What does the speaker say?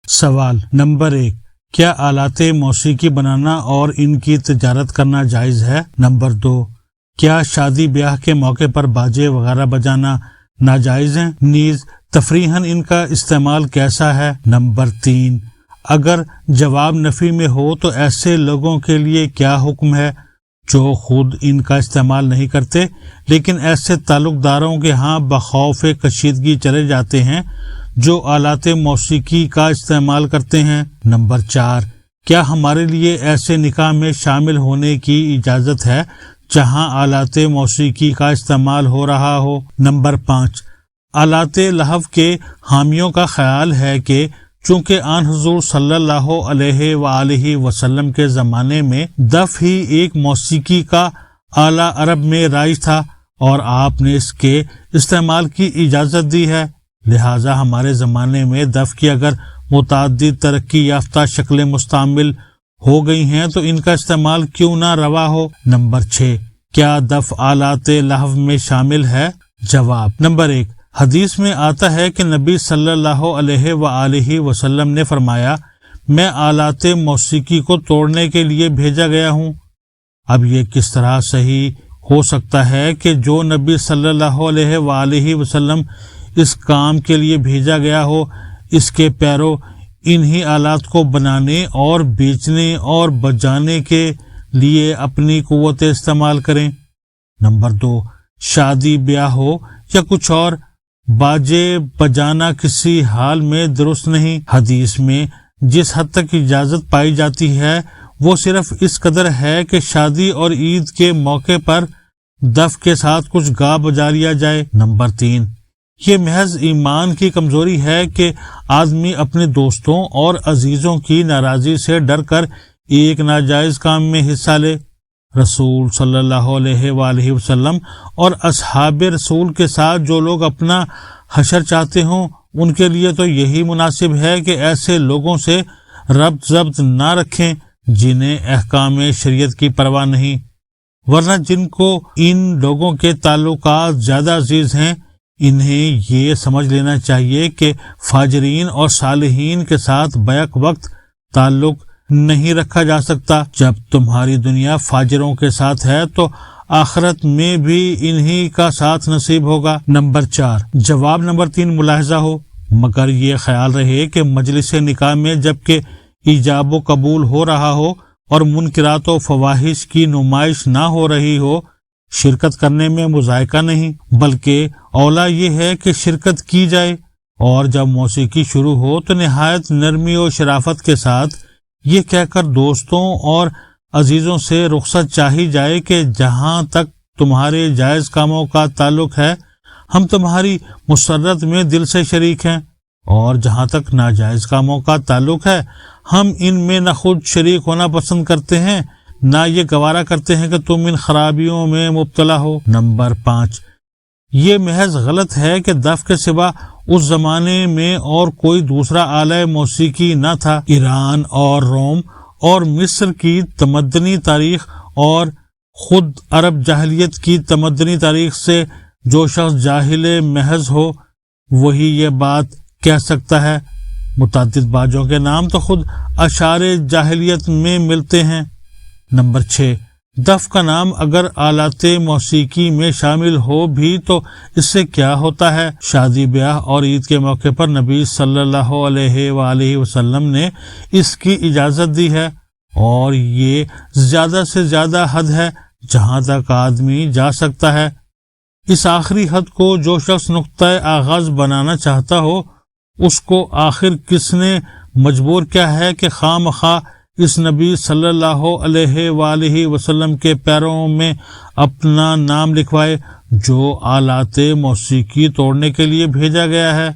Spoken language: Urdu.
سوال نمبر 1، کیا آلات موسیقی بنانا اور ان کی تجارت کرنا جائز ہے؟ نمبر 2، کیا شادی بیاہ کے موقع پر باجے وغیرہ بجانا ناجائز ہیں؟ نیز تفریحاً ان کا استعمال کیسا ہے؟ نمبر 3، اگر جواب نفی میں ہو تو ایسے لوگوں کے لیے کیا حکم ہے جو خود ان کا استعمال نہیں کرتے لیکن ایسے تعلق داروں کے ہاں بخوف کشیدگی چلے جاتے ہیں جو آلات موسیقی کا استعمال کرتے ہیں؟ نمبر 4، کیا ہمارے لیے ایسے نکاح میں شامل ہونے کی اجازت ہے جہاں آلات موسیقی کا استعمال ہو رہا ہو؟ نمبر 5، آلات لہو کے حامیوں کا خیال ہے کہ چونکہ آن حضور صلی اللہ علیہ وآلہ وسلم کے زمانے میں دف ہی ایک موسیقی کا آلہ عرب میں رائج تھا اور آپ نے اس کے استعمال کی اجازت دی ہے، لہٰذا ہمارے زمانے میں دف کی اگر متعدد ترقی یافتہ شکلیں مستعمل ہو گئی ہیں تو ان کا استعمال کیوں نہ روا ہو؟ نمبر 6، کیا دف آلات لہو میں شامل ہے؟ جواب نمبر 1، حدیث میں آتا ہے کہ نبی صلی اللہ علیہ وآلہ وسلم نے فرمایا، میں آلات موسیقی کو توڑنے کے لیے بھیجا گیا ہوں۔ اب یہ کس طرح صحیح ہو سکتا ہے کہ جو نبی صلی اللہ علیہ وآلہ وسلم اس کام کے لیے بھیجا گیا ہو اس کے پیرو انہی آلات کو بنانے اور بیچنے اور بجانے کے لیے اپنی قوت استعمال کریں؟ نمبر 2، شادی بیاہ ہو یا کچھ اور، باجے بجانا کسی حال میں درست نہیں۔ حدیث میں جس حد تک اجازت پائی جاتی ہے وہ صرف اس قدر ہے کہ شادی اور عید کے موقع پر دف کے ساتھ کچھ گا بجا لیا جائے۔ نمبر 3، یہ محض ایمان کی کمزوری ہے کہ آدمی اپنے دوستوں اور عزیزوں کی ناراضی سے ڈر کر ایک ناجائز کام میں حصہ لے۔ رسول صلی اللہ علیہ وآلہ وسلم اور اصحاب رسول کے ساتھ جو لوگ اپنا حشر چاہتے ہوں ان کے لیے تو یہی مناسب ہے کہ ایسے لوگوں سے ربط ضبط نہ رکھیں جنہیں احکام شریعت کی پرواہ نہیں، ورنہ جن کو ان لوگوں کے تعلقات زیادہ عزیز ہیں انہیں یہ سمجھ لینا چاہیے کہ فاجرین اور صالحین کے ساتھ بیک وقت تعلق نہیں رکھا جا سکتا۔ جب تمہاری دنیا فاجروں کے ساتھ ہے تو آخرت میں بھی انہی کا ساتھ نصیب ہوگا۔ نمبر 4، جواب نمبر 3 ملاحظہ ہو، مگر یہ خیال رہے کہ مجلس نکاح میں جبکہ ایجاب و قبول ہو رہا ہو اور منکرات و فواحش کی نمائش نہ ہو رہی ہو، شرکت کرنے میں مذائقہ نہیں، بلکہ اولا یہ ہے کہ شرکت کی جائے، اور جب موسیقی شروع ہو تو نہایت نرمی و شرافت کے ساتھ یہ کہہ کر دوستوں اور عزیزوں سے رخصت چاہی جائے کہ جہاں تک تمہارے جائز کاموں کا تعلق ہے ہم تمہاری مسرت میں دل سے شریک ہیں، اور جہاں تک ناجائز کاموں کا تعلق ہے ہم ان میں نہ خود شریک ہونا پسند کرتے ہیں نہ یہ گوارا کرتے ہیں کہ تم ان خرابیوں میں مبتلا ہو۔ نمبر 5، یہ محض غلط ہے کہ دف کے سوا اس زمانے میں اور کوئی دوسرا آلہ موسیقی نہ تھا۔ ایران اور روم اور مصر کی تمدنی تاریخ اور خود عرب جاہلیت کی تمدنی تاریخ سے جو شخص جاہل محض ہو وہی یہ بات کہہ سکتا ہے۔ متعدد باجوں کے نام تو خود اشعار جاہلیت میں ملتے ہیں۔ نمبر 6، دف کا نام اگر آلات موسیقی میں شامل ہو بھی تو اس سے کیا ہوتا ہے؟ شادی بیاہ اور عید کے موقع پر نبی صلی اللہ علیہ وآلہ وسلم نے اس کی اجازت دی ہے، اور یہ زیادہ سے زیادہ حد ہے جہاں تک آدمی جا سکتا ہے۔ اس آخری حد کو جو شخص نقطۂ آغاز بنانا چاہتا ہو اس کو آخر کس نے مجبور کیا ہے کہ خواہ مخواہ اس نبی صلی اللہ علیہ وآلہ وسلم کے پیروں میں اپنا نام لکھوائے جو آلات موسیقی توڑنے کے لیے بھیجا گیا ہے؟